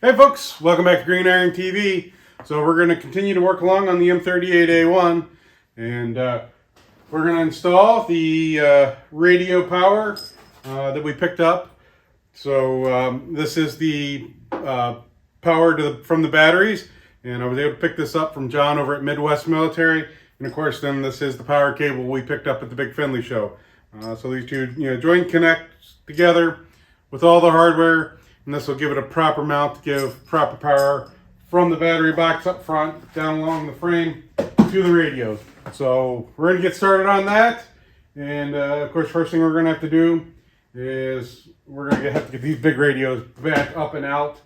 Hey folks, welcome back to Green Iron TV. So we're going to continue to work along on the M38a1, and we're going to install the radio power that we picked up. So this is the power from the batteries, and I was able to pick this up from John over at Midwest Military. And of course, then this is the power cable we picked up at the Big Finley show. So these two, joint connect together with all the hardware. And this will give it a proper mount to give proper power from the battery box up front, down along the frame, to the radio. So we're going to get started on that. And of course, first thing we're going to have to do is we're going to have to get these big radios back up and out.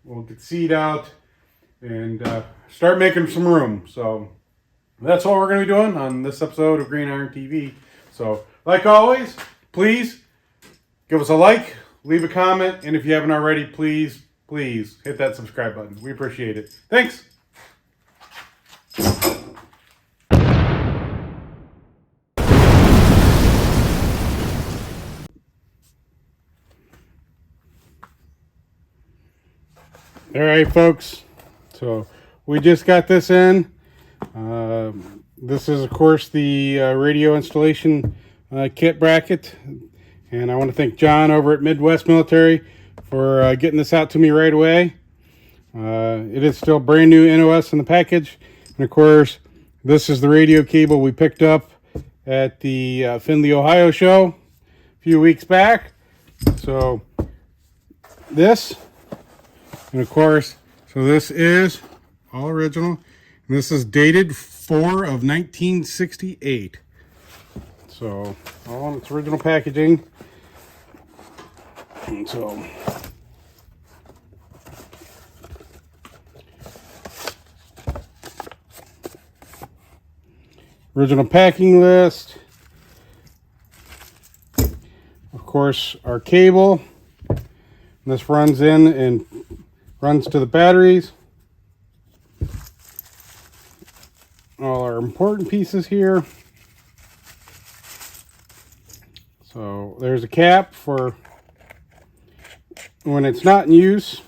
We'll get the seat out and start making some room. So that's what we're going to be doing on this episode of Green Iron TV. So like always, please give us a like. Leave a comment, and if you haven't already, please hit that subscribe button. We appreciate it. Thanks. All right, folks. So we just got this in. This is, of course, the radio installation kit bracket. And I want to thank John over at Midwest Military for getting this out to me right away. It is still brand new NOS in the package. And of course, this is the radio cable we picked up at the Findlay, Ohio show a few weeks back. So this, and of course, so this is all original. And this is dated 1968. So all in its original packaging. And so original packing list. Of course, our cable. And this runs in and runs to the batteries. All our important pieces here. So there's a cap for when it's not in use.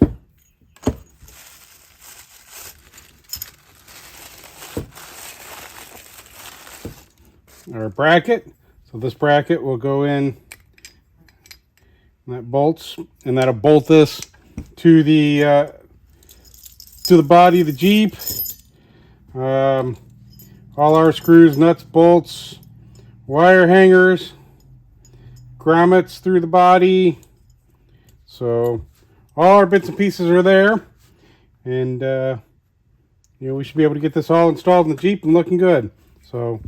Our bracket. So this bracket will go in, and that bolts, and that'll bolt this to the body of the Jeep. All our screws, nuts, bolts, wire hangers, grommets through the body. So all our bits and pieces are there, and we should be able to get this all installed in the Jeep and looking good. So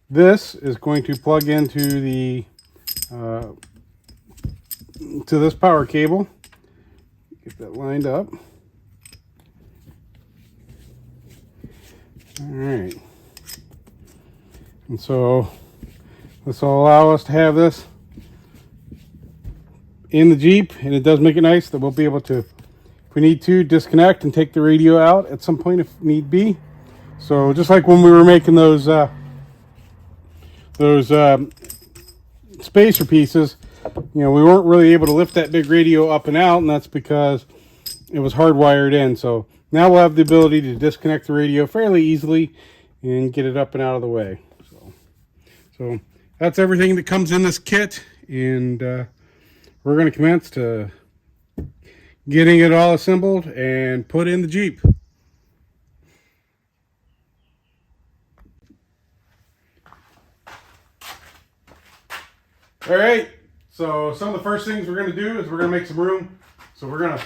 this is going to plug into the to this power cable. Get that lined up. All right, and so this will allow us to have this in the Jeep, and it does make it nice that we'll be able to, if we need to, disconnect and take the radio out at some point if need be. So just like when we were making those spacer pieces, we weren't really able to lift that big radio up and out, and that's because it was hardwired in. So now we'll have the ability to disconnect the radio fairly easily and get it up and out of the way. So that's everything that comes in this kit, and we're going to commence to getting it all assembled and put in the Jeep. All right, so some of the first things we're going to do is we're going to make some room. So we're going to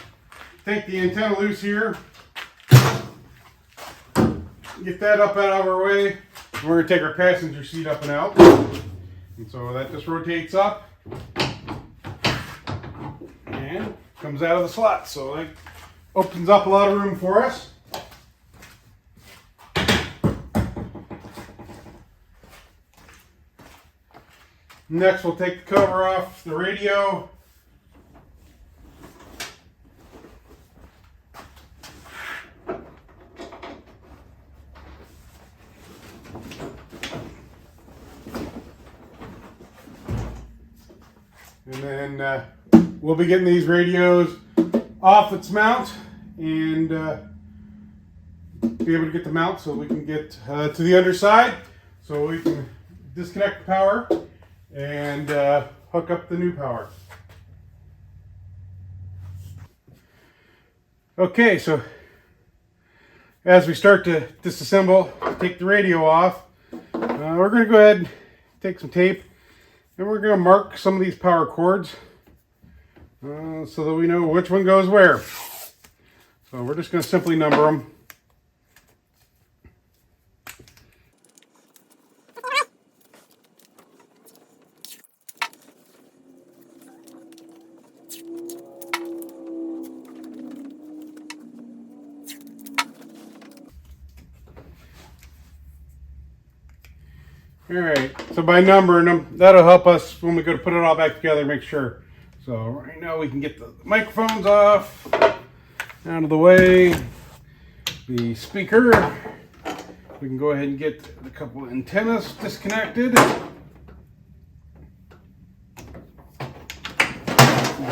take the antenna loose here, get that up out of our way, and we're going to take our passenger seat up and out. And so that just rotates up and comes out of the slot. So that opens up a lot of room for us. Next, we'll take the cover off the radio. And then we'll be getting these radios off its mount and be able to get the mount so we can get to the underside so we can disconnect the power and hook up the new power. Okay, so as we start to disassemble, take the radio off, we're going to go ahead and take some tape and we're going to mark some of these power cords so that we know which one goes where. So we're just going to simply number them. Alright, so by numbering them, that'll help us when we go to put it all back together, make sure. So right now we can get the microphones off, out of the way, the speaker. We can go ahead and get a couple of antennas disconnected. Get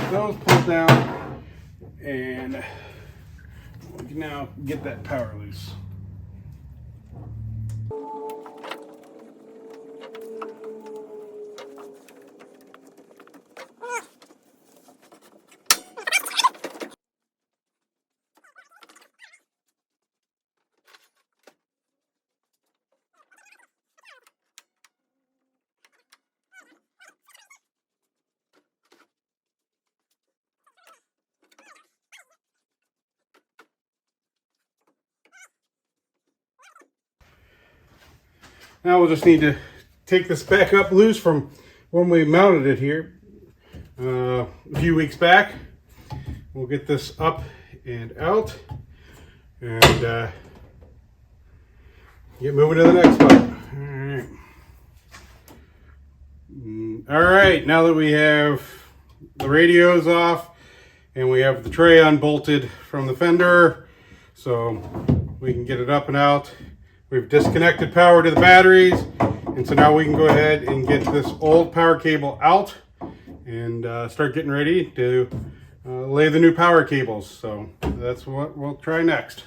those pulled down, and we can now get that power loose. Now we'll just need to take this back up loose from when we mounted it here a few weeks back. We'll get this up and out and get moving to the next part. All right, now that we have the radios off and we have the tray unbolted from the fender, so we can get it up and out. We've disconnected power to the batteries, and so now we can go ahead and get this old power cable out and start getting ready to lay the new power cables. So that's what we'll try next.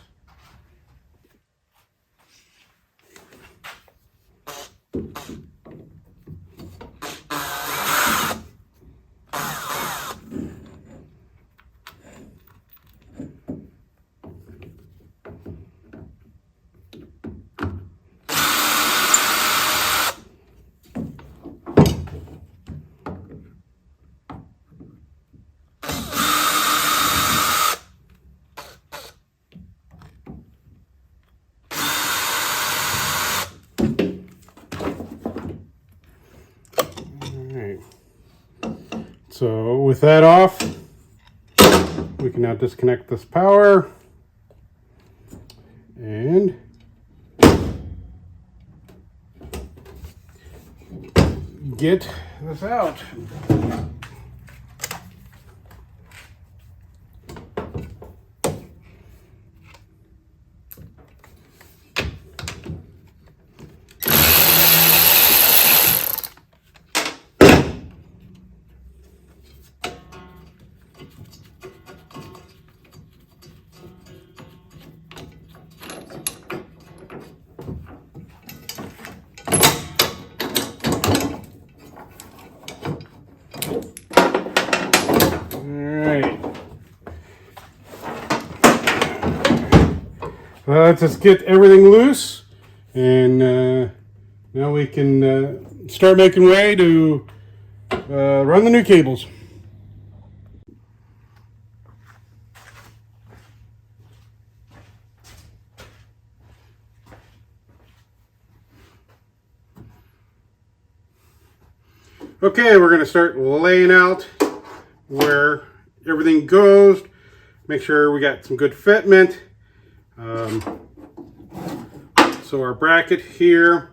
So with that off, we can now disconnect this power and get this out. Let's just get everything loose, and now we can start making way to run the new cables. Okay, we're going to start laying out where everything goes. Make sure we got some good fitment. So our bracket here.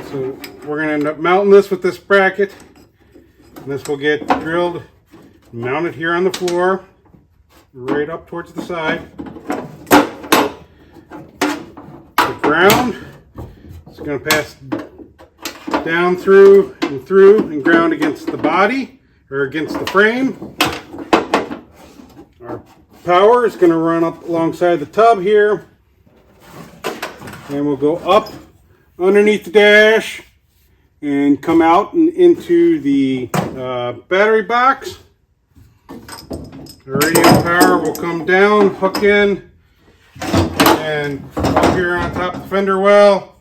So we're going to end up mounting this with this bracket. And this will get drilled, mounted here on the floor, right up towards the side. The ground is going to pass down through and ground against the body or against the frame. Our power is going to run up alongside the tub here, and we'll go up underneath the dash and come out and into the battery box. The radio power will come down, hook in, and up here on top of the fender well,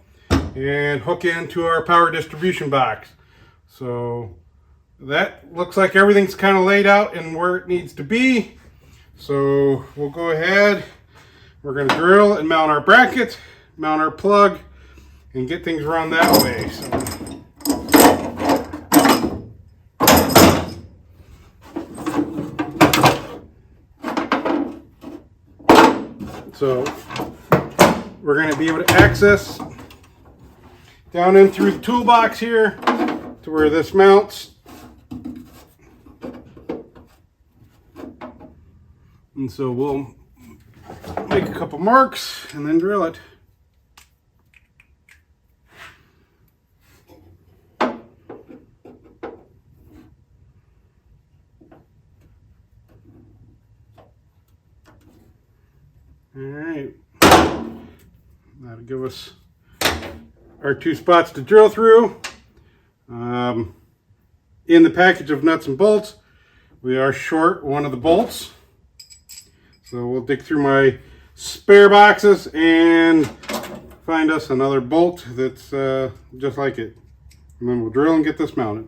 and hook into our power distribution box. So that looks like everything's kind of laid out and where it needs to be. So we'll go ahead, we're going to drill and mount our bracket, mount our plug, and get things run that way. So we're going to be able to access down in through the toolbox here to where this mounts. And so we'll make a couple marks and then drill it. Alright, that'll give us our 2 spots to drill through. In the package of nuts and bolts, we are short one of the bolts. So we'll dig through my spare boxes and find us another bolt that's just like it. And then we'll drill and get this mounted.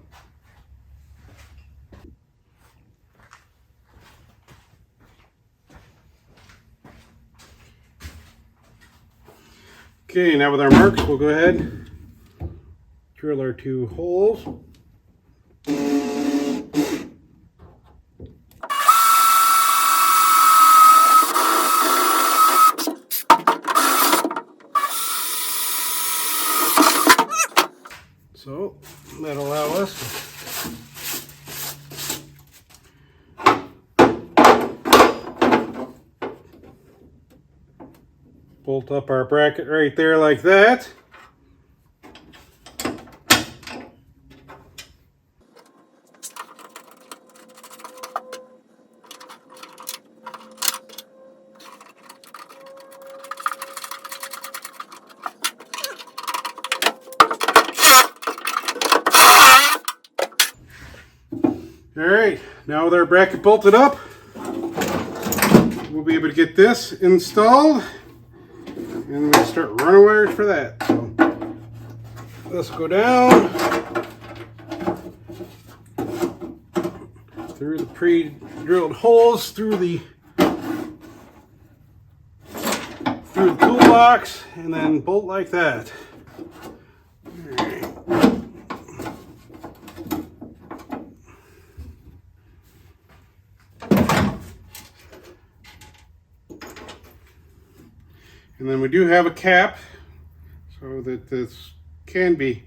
Okay, now with our marks, we'll go ahead, drill our 2 holes. So that'll allow us to bolt up our bracket right there like that. Alright, now with our bracket bolted up, we'll be able to get this installed, and we'll start running wires for that. So let's go down through the pre-drilled holes, through the toolbox, and then bolt like that. And then we do have a cap so that this can be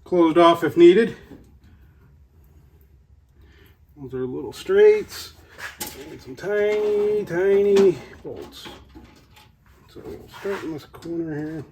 closed off if needed. Those are little straights and some tiny, tiny bolts. So we'll start in this corner here.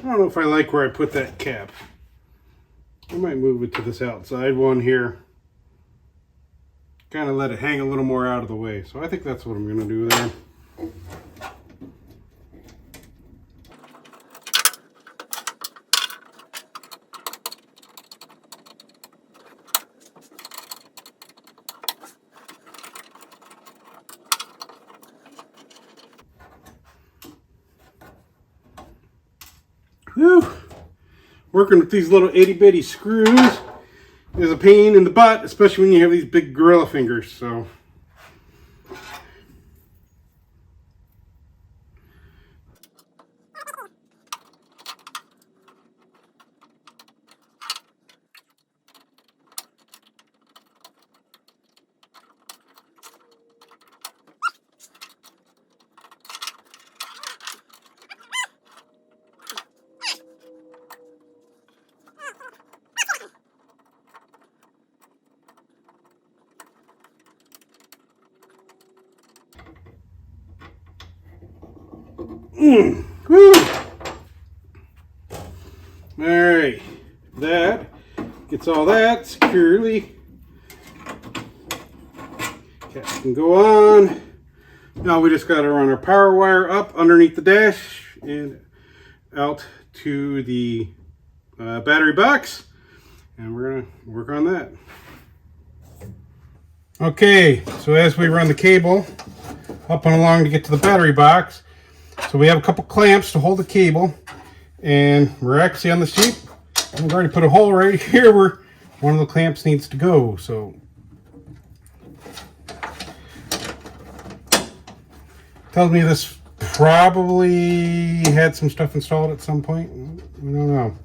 don't know if I like where I put that cap. I might move it to this outside one here. Kind of let it hang a little more out of the way. So I think that's what I'm going to do there. Whew. Working with these little itty bitty screws is a pain in the butt, especially when you have these big gorilla fingers. So whew. Alright, that gets all that securely. Cap can go on. Now we just got to run our power wire up underneath the dash and out to the battery box, and we're going to work on that. Okay, so as we run the cable up and along to get to the battery box, so we have a couple clamps to hold the cable, and we're actually on the Jeep. We've already put a hole right here where one of the clamps needs to go. So tells me this probably had some stuff installed at some point. I don't know.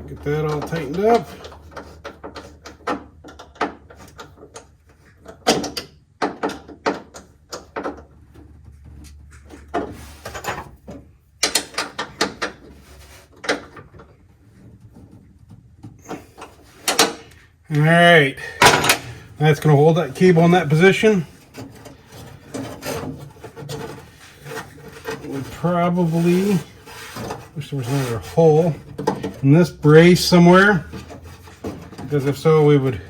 Get that all tightened up. All right, that's going to hold that cable in that position. We probably wish there was another hole in this brace somewhere, because if so, we would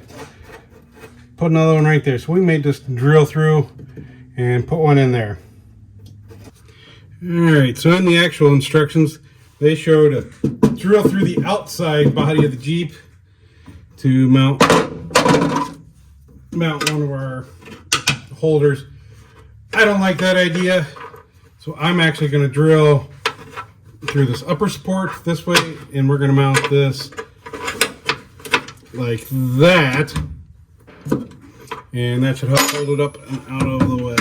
put another one right there. So we may just drill through and put one in there. All right, so in the actual instructions, they show to drill through the outside body of the Jeep to mount one of our holders. I don't like that idea, so I'm actually going to drill through this upper support this way, and we're going to mount this like that, and that should help hold it up and out of the way.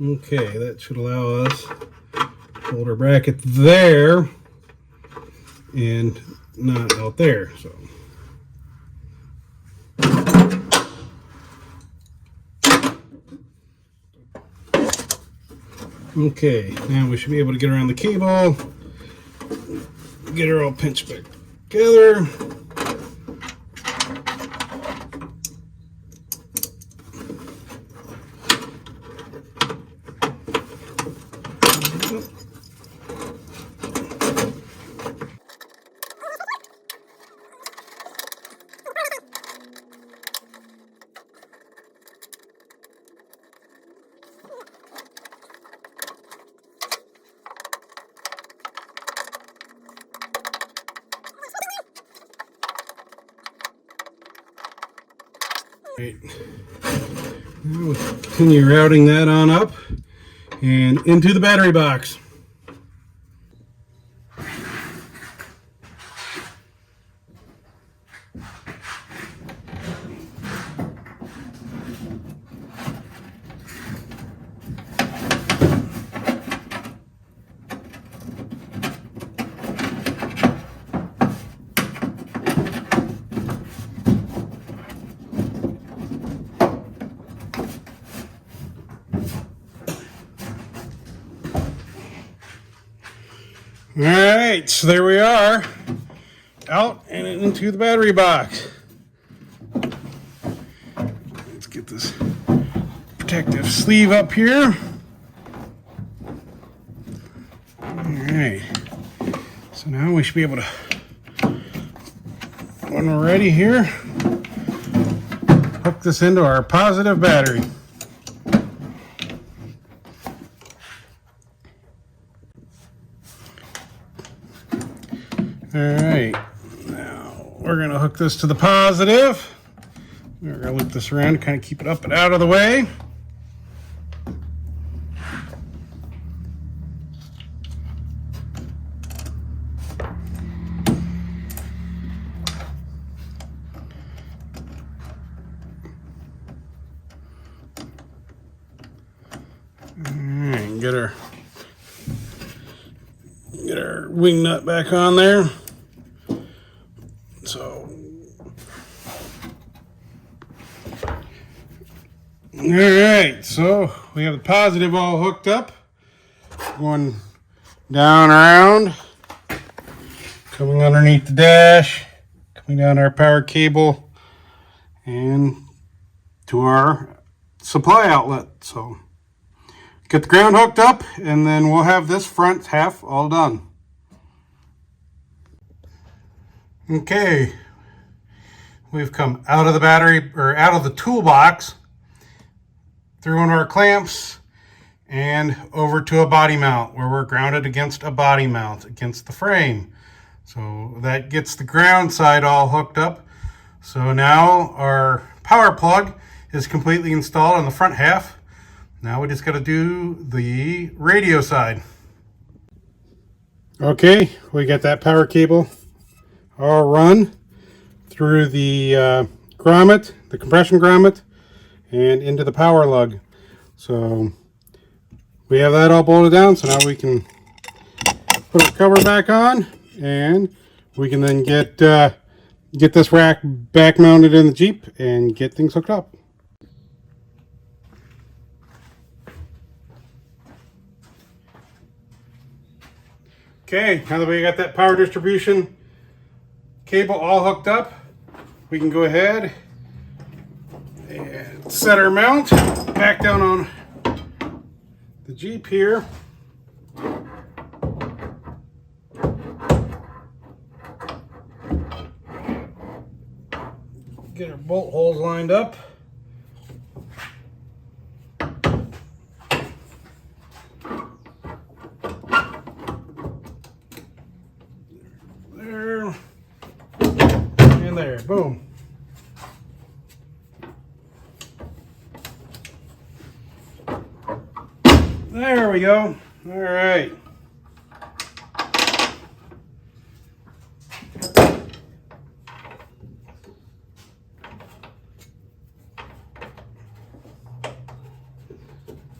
Okay, that should allow us to hold our bracket there and not out there. So okay, now we should be able to get around the cable, get her all pinched back together. Right. Now we'll continue routing that on up and into the battery box. right, so there we are, out and into the battery box. Let's get this protective sleeve up here. All right, so now we should be able to, when we're ready here, hook this into our positive battery. All right, now we're going to hook this to the positive. We're going to loop this around to kind of keep it up and out of the way. All right, get our wing nut back on there. So, all right, so we have the positive all hooked up, going down around, coming underneath the dash, coming down our power cable, and to our supply outlet. So get the ground hooked up, and then we'll have this front half all done. Okay, we've come out of the battery, or out of the toolbox, through one of our clamps, and over to a body mount where we're grounded against a body mount against the frame. So that gets the ground side all hooked up. So now our power plug is completely installed on the front half. Now we just got to do the radio side. Okay, we got that power cable all run through the grommet, the compression grommet, and into the power lug. So we have that all bolted down, so now we can put our cover back on, and we can then get this rack back mounted in the Jeep and get things hooked up. Okay, now that we got that power distribution cable all hooked up, we can go ahead and set our mount back down on the Jeep here. Get our bolt holes lined up. There and there, boom. There we go. All right.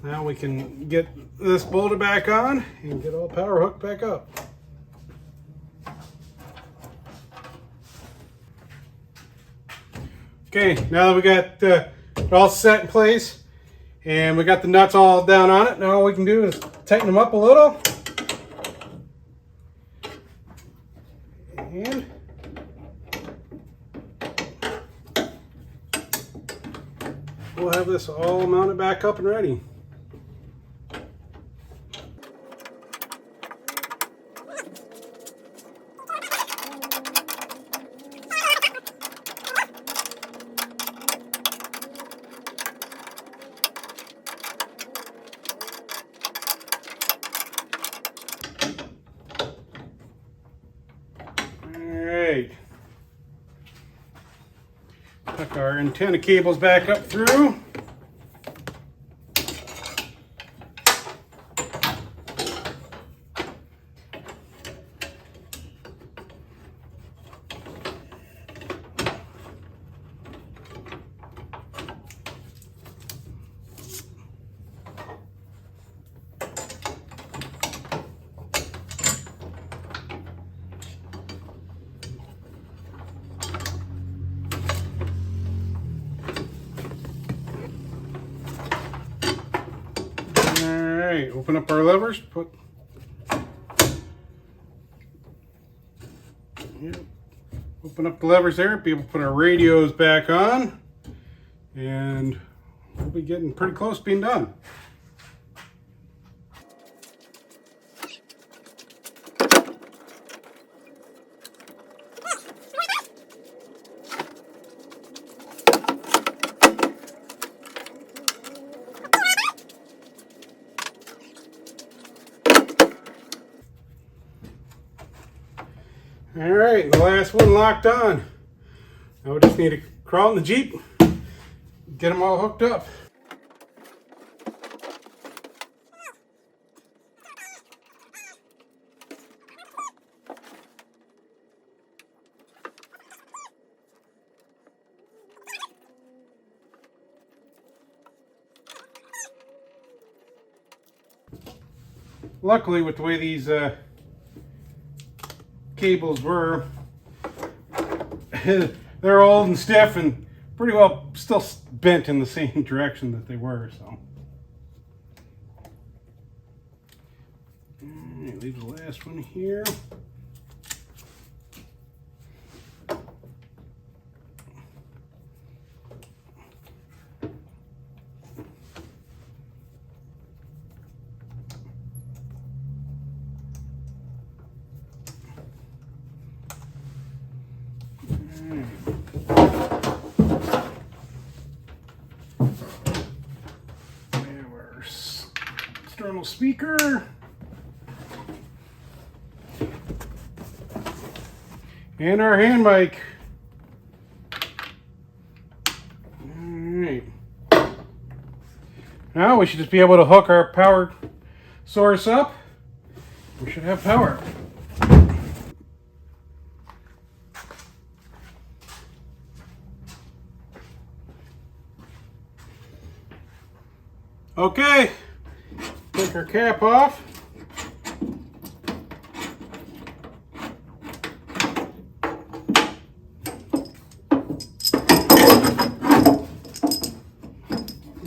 Now we can get this bolted back on and get all power hooked back up. Okay, now that we got it all set in place and we got the nuts all down on it, now all we can do is tighten them up a little. And we'll have this all mounted back up and ready. Tuck our antenna cables back up through. Alright, open up our levers, put Yep. Open up the levers there, be able to put our radios back on, and we'll be getting pretty close to being done. All right, the last one locked on. Now we just need to crawl in the Jeep, get them all hooked up. Luckily, with the way these cables were, they're old and stiff and pretty well still bent in the same direction that they were. So, leave the last one here. External speaker and our hand mic. Alright. Now we should just be able to hook our power source up. We should have power. Okay. Take our cap off.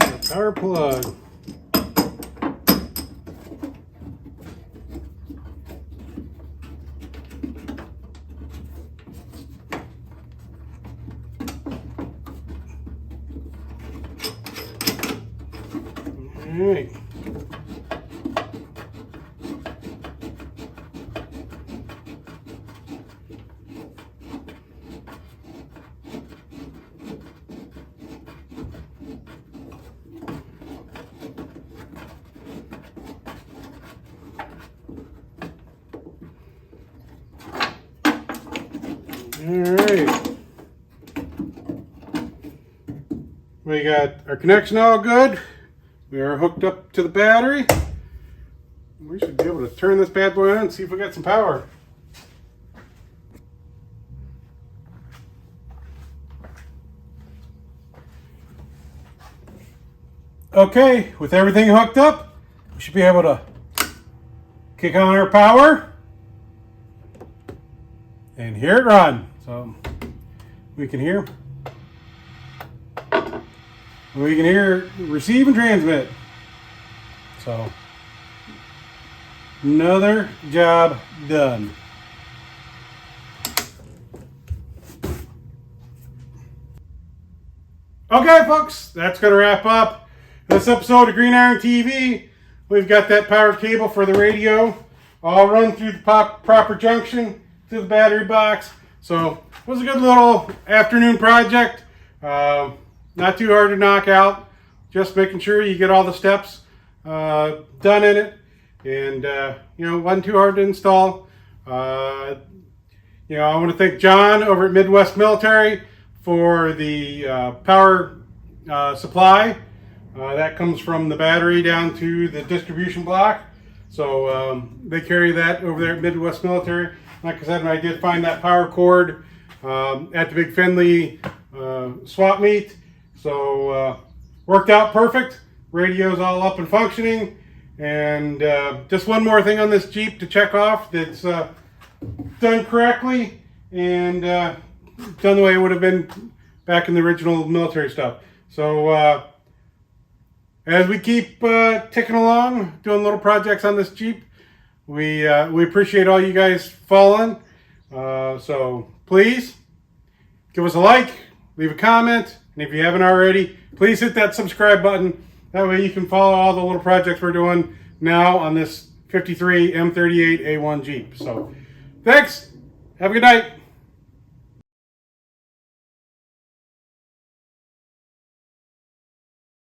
Our power plug. All right. Alright, we got our connection all good. We are hooked up to the battery. We should be able to turn this bad boy on and see if we got some power. Okay, with everything hooked up, we should be able to kick on our power and hear it run. So we can hear receive and transmit. So another job done. Okay folks, that's going to wrap up this episode of Green Iron TV. We've got that power cable for the radio all run through the proper junction to the battery box. So it was a good little afternoon project. Not too hard to knock out. Just making sure you get all the steps done in it. And, wasn't too hard to install. I want to thank John over at Midwest Military for the power supply. That comes from the battery down to the distribution block. So they carry that over there at Midwest Military. Like I said, I did find that power cord at the Big Findlay swap meet. So worked out perfect. Radio's all up and functioning. And just one more thing on this Jeep to check off that's done correctly and done the way it would have been back in the original military stuff. So as we keep ticking along, doing little projects on this Jeep, we appreciate all you guys following. So please give us a like, leave a comment, and if you haven't already, please hit that subscribe button. That way you can follow all the little projects we're doing now on this 53 M38a1 Jeep. So thanks. Have a good night.